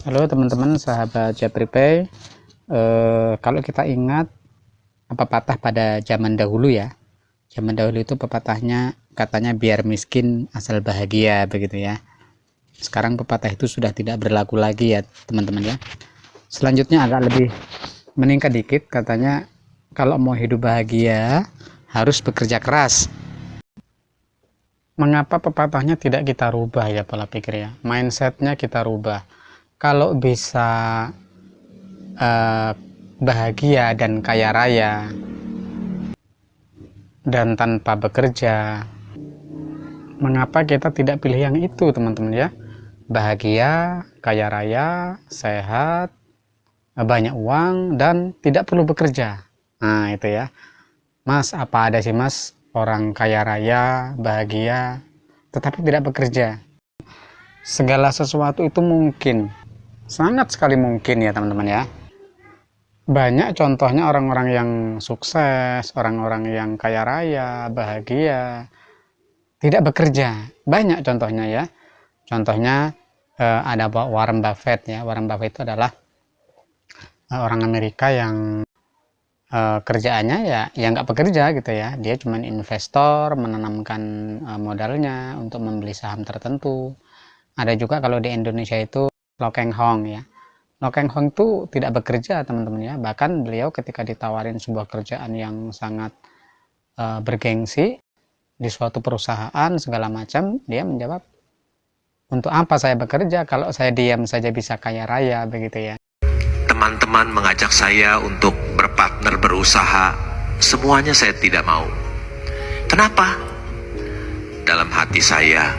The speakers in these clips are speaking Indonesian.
Halo teman-teman, sahabat Japripay. Kalau kita ingat pepatah pada zaman dahulu ya, zaman dahulu itu pepatahnya katanya biar miskin asal bahagia begitu ya. Sekarang pepatah itu sudah tidak berlaku lagi ya teman-teman ya. Selanjutnya agak lebih meningkat dikit, katanya kalau mau hidup bahagia harus bekerja keras. Mengapa pepatahnya tidak kita rubah ya pola pikir ya, mindsetnya kita rubah. Kalau bisa eh, bahagia dan kaya raya dan tanpa bekerja, mengapa kita tidak pilih yang itu teman-teman ya? Bahagia, kaya raya, sehat, banyak uang, dan tidak perlu bekerja. Nah itu ya Mas, apa ada sih Mas orang kaya raya, bahagia, tetapi tidak bekerja? Segala sesuatu itu mungkin, sangat sekali mungkin ya teman-teman ya. Banyak contohnya orang-orang yang sukses, orang-orang yang kaya raya, bahagia, tidak bekerja. Banyak contohnya ya. Contohnya ada Warren Buffett ya. Warren Buffett itu adalah orang Amerika yang kerjaannya ya nggak bekerja gitu ya. Dia cuma investor, menanamkan modalnya untuk membeli saham tertentu. Ada juga kalau di Indonesia itu Lo Keng Hong ya. Lo Keng Hong itu tidak bekerja teman-teman ya. Bahkan beliau ketika ditawarin sebuah kerjaan yang sangat bergengsi di suatu perusahaan segala macam, dia menjawab, untuk apa saya bekerja kalau saya diam saja bisa kaya raya begitu ya. Teman-teman mengajak saya untuk berpartner berusaha, semuanya saya tidak mau. Kenapa? Dalam hati saya,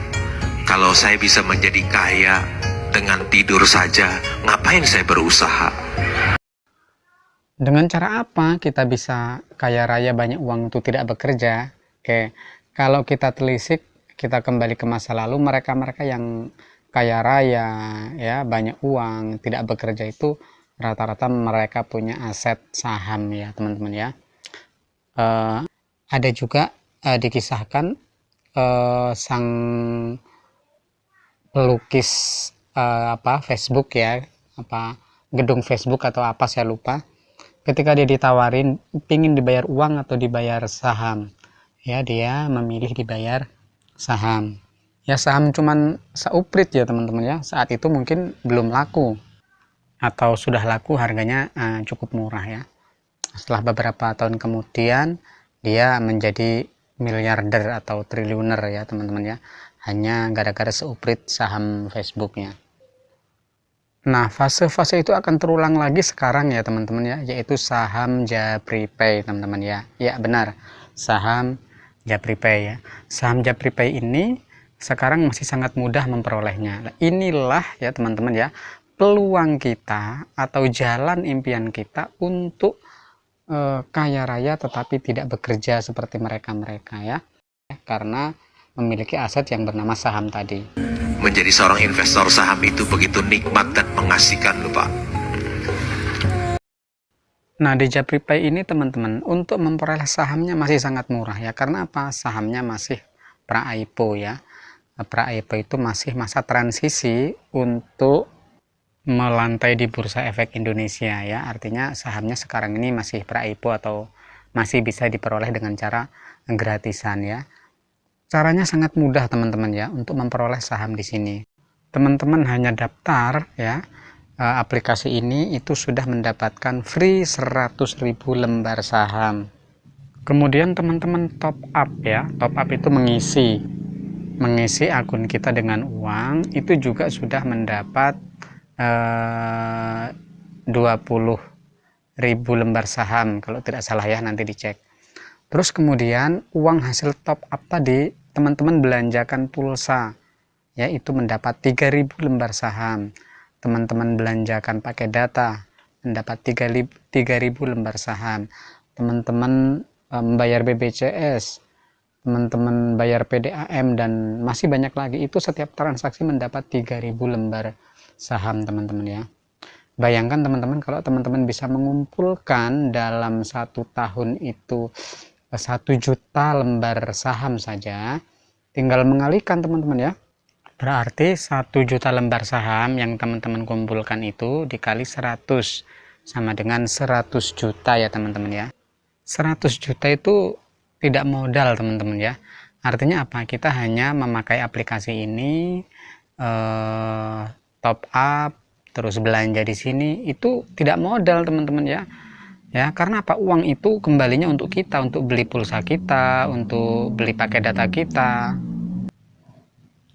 kalau saya bisa menjadi kaya dengan tidur saja, ngapain saya berusaha? Dengan cara apa kita bisa kaya raya banyak uang itu tidak bekerja? Oke, kalau kita telisik, kita kembali ke masa lalu, mereka-mereka yang kaya raya ya, banyak uang, tidak bekerja itu rata-rata mereka punya aset saham ya teman-teman ya. Ada juga dikisahkan sang pelukis Facebook ya, gedung Facebook atau apa saya lupa, ketika dia ditawarin pingin dibayar uang atau dibayar saham ya, dia memilih dibayar saham ya. Saham cuman seuprit ya teman-teman ya, saat itu mungkin belum laku atau sudah laku harganya cukup murah ya. Setelah beberapa tahun kemudian dia menjadi miliarder atau triliuner ya teman-teman ya, hanya gara-gara seuprit saham Facebooknya. Nah, fase-fase itu akan terulang lagi sekarang ya teman-teman ya, yaitu saham Japripay teman-teman ya. Ya benar, saham Japripay ya. Saham Japripay ini sekarang masih sangat mudah memperolehnya. Nah, inilah ya teman-teman ya, peluang kita atau jalan impian kita untuk kaya raya tetapi tidak bekerja seperti mereka-mereka ya. Karena memiliki aset yang bernama saham tadi. Menjadi seorang investor saham itu begitu nikmat dan mengasihkan loh Pak. Nah di Japripay ini teman-teman, untuk memperoleh sahamnya masih sangat murah ya. Karena apa? Sahamnya masih pra-IPO ya. Pra-IPO itu masih masa transisi untuk melantai di Bursa Efek Indonesia ya. Artinya sahamnya sekarang ini masih pra-IPO atau masih bisa diperoleh dengan cara gratisan ya. Caranya sangat mudah teman-teman ya untuk memperoleh saham di sini. Teman-teman hanya daftar ya, aplikasi ini itu sudah mendapatkan free 100.000 lembar saham. Kemudian teman-teman top up ya. Top up itu mengisi akun kita dengan uang, itu juga sudah mendapat 20.000 lembar saham kalau tidak salah ya, nanti dicek. Terus kemudian uang hasil top up tadi teman-teman belanjakan pulsa ya, itu mendapat 3.000 lembar saham. Teman-teman belanjakan pakai data mendapat 3.000 lembar saham. Teman-teman membayar BPJS, teman-teman bayar PDAM, dan masih banyak lagi, itu setiap transaksi mendapat 3.000 lembar saham teman-teman ya. Bayangkan teman-teman kalau teman-teman bisa mengumpulkan dalam 1 tahun itu 1 juta lembar saham saja, tinggal mengalihkan teman-teman ya, Berarti 1 juta lembar saham yang teman-teman kumpulkan itu dikali 100 sama dengan 100 juta ya teman-teman ya. 100 juta itu tidak modal teman-teman ya. Artinya apa? Kita hanya memakai aplikasi ini, top up, terus belanja di sini, itu tidak modal teman-teman ya. Ya, karena apa? Uang itu kembalinya untuk kita, untuk beli pulsa kita, untuk beli pakai data kita.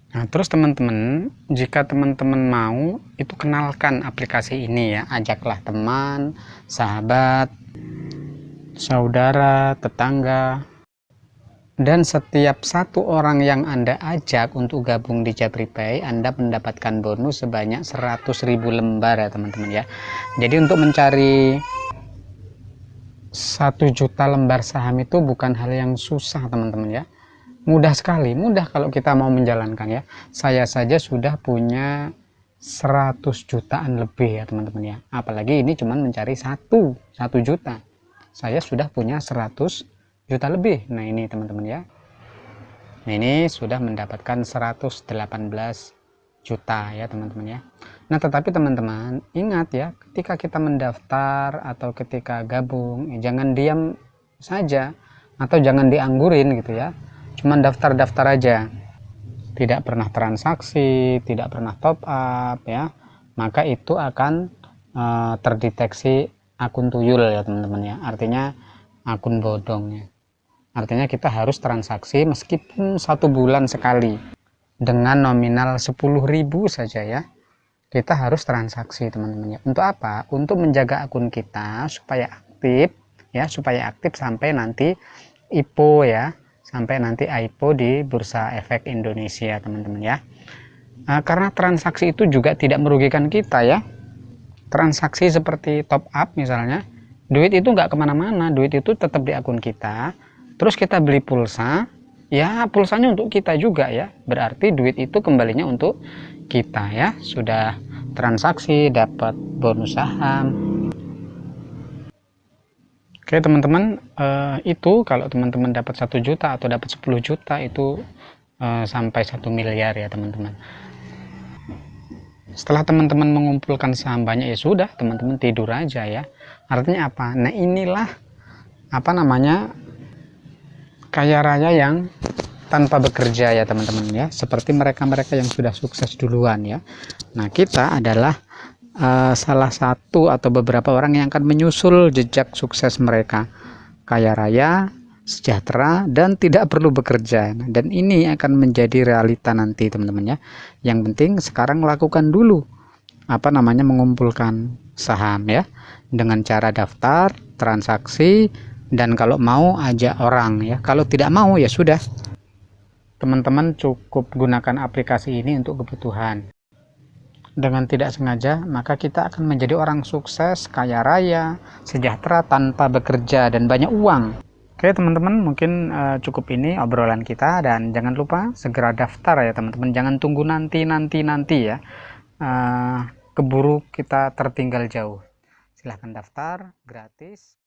Nah, terus teman-teman, jika teman-teman mau, itu kenalkan aplikasi ini ya, ajaklah teman, sahabat, saudara, tetangga, dan setiap 1 orang yang Anda ajak untuk gabung di JapriPay, Anda mendapatkan bonus sebanyak 100.000 lembar ya teman-teman ya. Jadi untuk mencari 1 juta lembar saham itu bukan hal yang susah teman-teman ya. Mudah sekali, mudah kalau kita mau menjalankan ya. Saya saja sudah punya 100 jutaan lebih ya teman-teman ya. Apalagi ini cuma mencari 1 juta. Saya sudah punya 100 juta lebih. Nah ini teman-teman ya. Nah, ini sudah mendapatkan 118 juta ya teman-teman ya. Nah tetapi teman-teman ingat ya, ketika kita mendaftar atau ketika gabung, jangan diam saja atau jangan dianggurin gitu ya. Cuman daftar-daftar aja, tidak pernah transaksi, tidak pernah top up ya, maka itu akan terdeteksi akun tuyul ya teman-teman ya, artinya akun bodongnya. Artinya kita harus transaksi meskipun 1 bulan sekali dengan nominal 10.000 saja ya, kita harus transaksi teman-teman ya. Untuk apa? Untuk menjaga akun kita supaya aktif ya, supaya aktif sampai nanti IPO ya, sampai nanti IPO di Bursa Efek Indonesia teman-teman ya. Karena transaksi itu juga tidak merugikan kita ya. Transaksi seperti top up misalnya, duit itu nggak kemana-mana, duit itu tetap di akun kita. Terus kita beli pulsa, ya pulsanya untuk kita juga ya, berarti duit itu kembalinya untuk kita ya. Sudah transaksi dapat bonus saham. Oke teman-teman, itu kalau teman-teman dapat 1 juta atau dapat 10 juta itu sampai 1 miliar ya teman-teman. Setelah teman-teman mengumpulkan saham banyak ya sudah, teman-teman tidur aja ya. Artinya apa? Nah inilah apa namanya, kaya raya yang tanpa bekerja ya teman-teman ya. Seperti mereka-mereka yang sudah sukses duluan ya. Nah kita adalah salah satu atau beberapa orang yang akan menyusul jejak sukses mereka, kaya raya, sejahtera, dan tidak perlu bekerja. Dan ini akan menjadi realita nanti teman-teman ya. Yang penting sekarang lakukan dulu apa namanya, mengumpulkan saham ya, dengan cara daftar, transaksi, dan kalau mau ajak orang ya. Kalau tidak mau ya sudah, teman-teman cukup gunakan aplikasi ini untuk kebutuhan. Dengan tidak sengaja, maka kita akan menjadi orang sukses, kaya raya, sejahtera tanpa bekerja dan banyak uang. Oke teman-teman, mungkin cukup ini obrolan kita, dan jangan lupa segera daftar ya teman-teman. Jangan tunggu nanti ya. Keburu kita tertinggal jauh. Silahkan daftar, gratis.